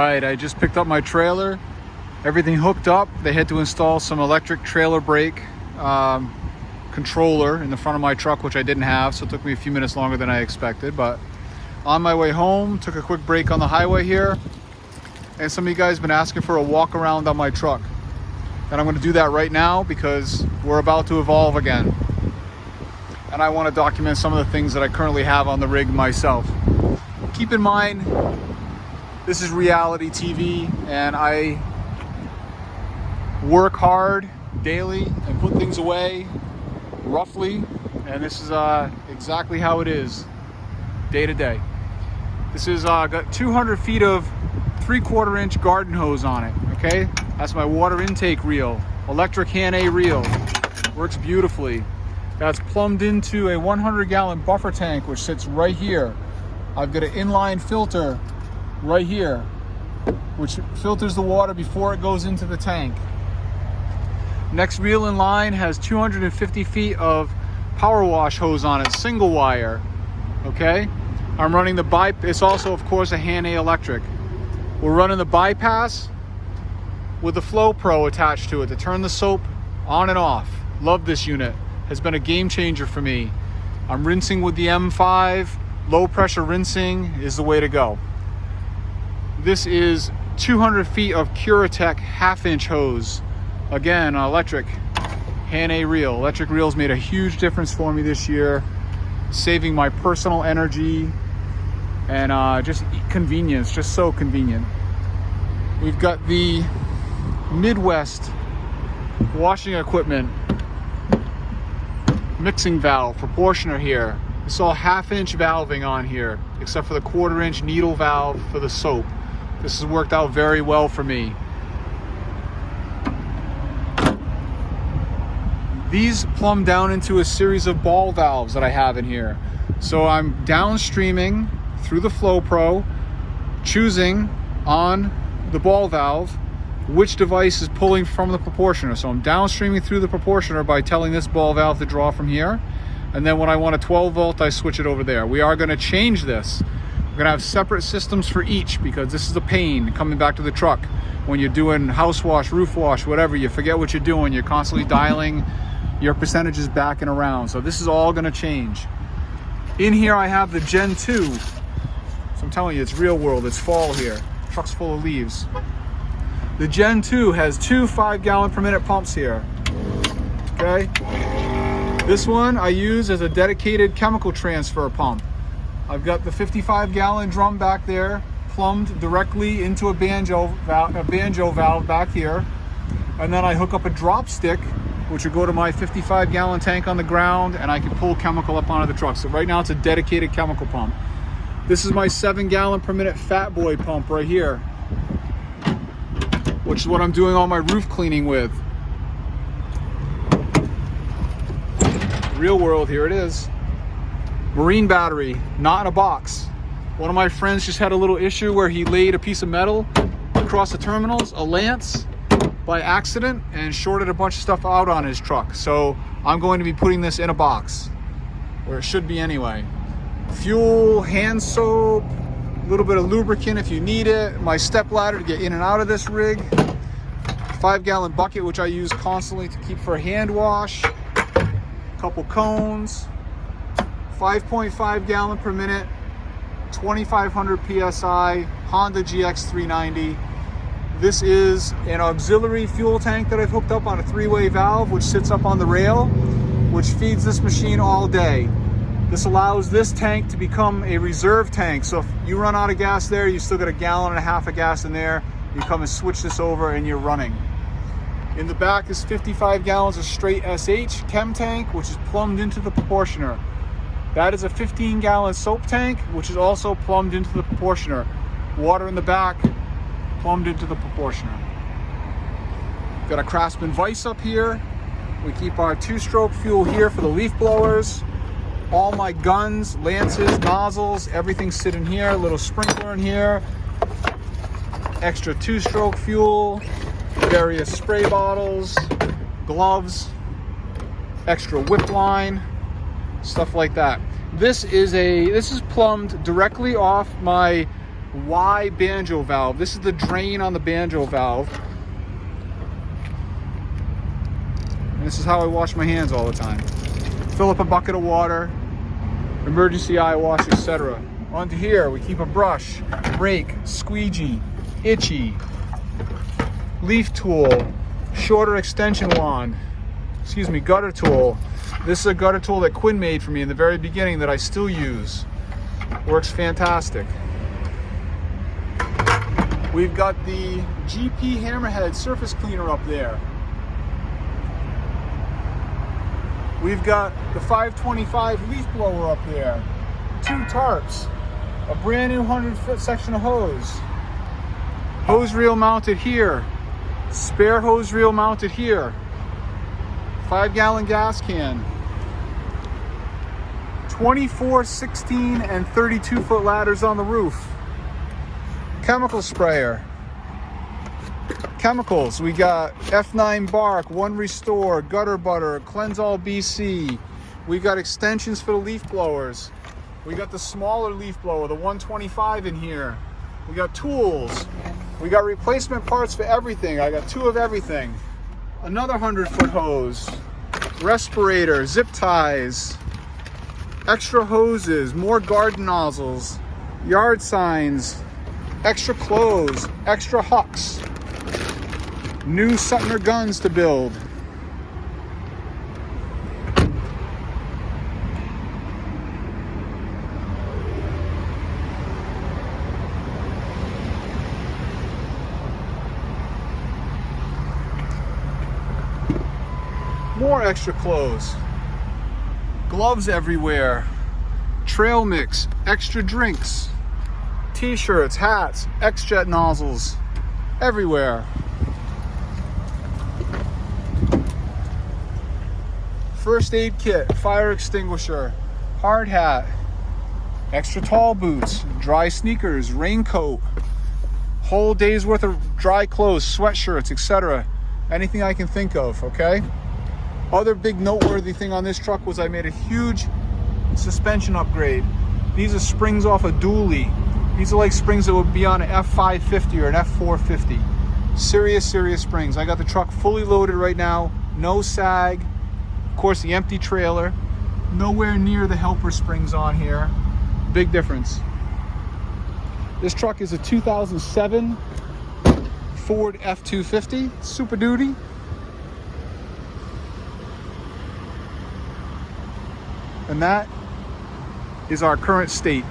Right, I just picked up my trailer. Everything hooked up. They had to install some electric trailer brake controller in the front of my truck, which I didn't have, so it took me a few minutes longer than I expected. But on my way home, took a quick break on the highway here, and some of you guys have been asking for a walk around on my truck. And I'm going to do that right now because we're about to evolve again. And I want to document some of the things that I currently have on the rig myself. Keep in mind, this is reality TV, and I work hard daily and put things away roughly, and this is exactly how it is day to day. This is got 200 feet of 3/4 inch garden hose on it. Okay, that's my water intake reel, electric Han-A reel, works beautifully. That's plumbed into a 100-gallon buffer tank, which sits right here. I've got an inline filter right here, which filters the water before it goes into the tank. Next reel in line has 250 feet of power wash hose on it, single wire. Okay, I'm running the it's also, of course, a Han-A electric. We're running the bypass with the Flow Pro attached to it to turn the soap on and off. Love this unit. Has been a game changer for me. I'm rinsing with the M5. Low pressure rinsing is the way to go. This is 200 feet of Curatech 1/2 inch hose. Again, electric Han-A reel. Electric reels made a huge difference for me this year, saving my personal energy and just convenience, just so convenient. We've got the Midwest washing equipment mixing valve proportioner here. It's all 1/2 inch valving on here, except for the 1/4 inch needle valve for the soap. This has worked out very well for me. These plumb down into a series of ball valves that I have in here. So I'm downstreaming through the Flow Pro, choosing on the ball valve which device is pulling from the proportioner. So I'm downstreaming through the proportioner by telling this ball valve to draw from here. And then when I want a 12 volt, I switch it over there. We are going to change this. We're going to have separate systems for each because this is a pain coming back to the truck. When you're doing house wash, roof wash, whatever, you forget what you're doing. You're constantly dialing your percentages back and around. So this is all going to change. In here I have the Gen 2. So I'm telling you, it's real world. It's fall here. Truck's full of leaves. The Gen 2 has 2 5-gallon per minute pumps here. Okay. This one I use as a dedicated chemical transfer pump. I've got the 55-gallon drum back there, plumbed directly into a banjo valve back here. And then I hook up a drop stick, which will go to my 55-gallon tank on the ground, and I can pull chemical up onto the truck. So right now it's a dedicated chemical pump. This is my 7-gallon per minute Fat Boy pump right here, which is what I'm doing all my roof cleaning with. Real world, here it is. Marine battery, not in a box. One of my friends just had a little issue where he laid a piece of metal across the terminals, a lance, by accident, and shorted a bunch of stuff out on his truck. So I'm going to be putting this in a box, where it should be anyway. Fuel, hand soap, a little bit of lubricant if you need it, my step ladder to get in and out of this rig, 5-gallon bucket which I use constantly to keep for hand wash, couple cones, 5.5 gallon per minute, 2500 psi Honda GX390. This is an auxiliary fuel tank that I've hooked up on a 3-way valve which sits up on the rail, which feeds this machine all day. This allows this tank to become a reserve tank. So if you run out of gas there, you still got 1.5 gallons of gas in there. You come and switch this over and you're running. In the back is 55 gallons of straight SH chem tank, which is plumbed into the proportioner. That is a 15-gallon soap tank, which is also plumbed into the proportioner. Water in the back, plumbed into the proportioner. Got a Craftsman vise up here. We keep our 2-stroke fuel here for the leaf blowers. All my guns, lances, nozzles, everything sit in here. A little sprinkler in here. Extra 2-stroke fuel, various spray bottles, gloves, extra whip line, stuff like that. This is plumbed directly off my Y banjo valve. This is the drain on the banjo valve. And this is how I wash my hands all the time. Fill up a bucket of water, emergency eye wash, etc. Onto here, we keep a brush, rake, squeegee, itchy, leaf tool, shorter extension wand, gutter tool. This is a gutter tool that Quinn made for me in the very beginning that I still use. Works fantastic. We've got the GP Hammerhead surface cleaner up there. We've got the 525 leaf blower up there. 2 tarps. A brand new 100-foot section of hose. Hose reel mounted here. Spare hose reel mounted here. 5-gallon gas can. 24, 16, and 32-foot ladders on the roof. Chemical sprayer. Chemicals, we got F9 bark, One Restore, Gutter Butter, Cleanse All BC. We got extensions for the leaf blowers. We got the smaller leaf blower, the 125 in here. We got tools. We got replacement parts for everything. I got 2 of everything. Another 100-foot hose. Respirator, zip ties. Extra hoses, more garden nozzles. Yard signs. Extra clothes, extra hooks. New Sutner guns to build. More extra clothes. Gloves everywhere. Trail mix, extra drinks. T-shirts, hats, X-Jet nozzles, everywhere. First aid kit, fire extinguisher, hard hat, extra tall boots, dry sneakers, raincoat, whole day's worth of dry clothes, sweatshirts, etc. Anything I can think of, okay? Other big noteworthy thing on this truck was I made a huge suspension upgrade. These are springs off a dually. These are like springs that would be on an F550 or an F450. Serious springs. I got the truck fully loaded right now. No sag. Of course, the empty trailer. Nowhere near the helper springs on here. Big difference. This truck is a 2007 Ford F250 Super Duty. And that is our current state.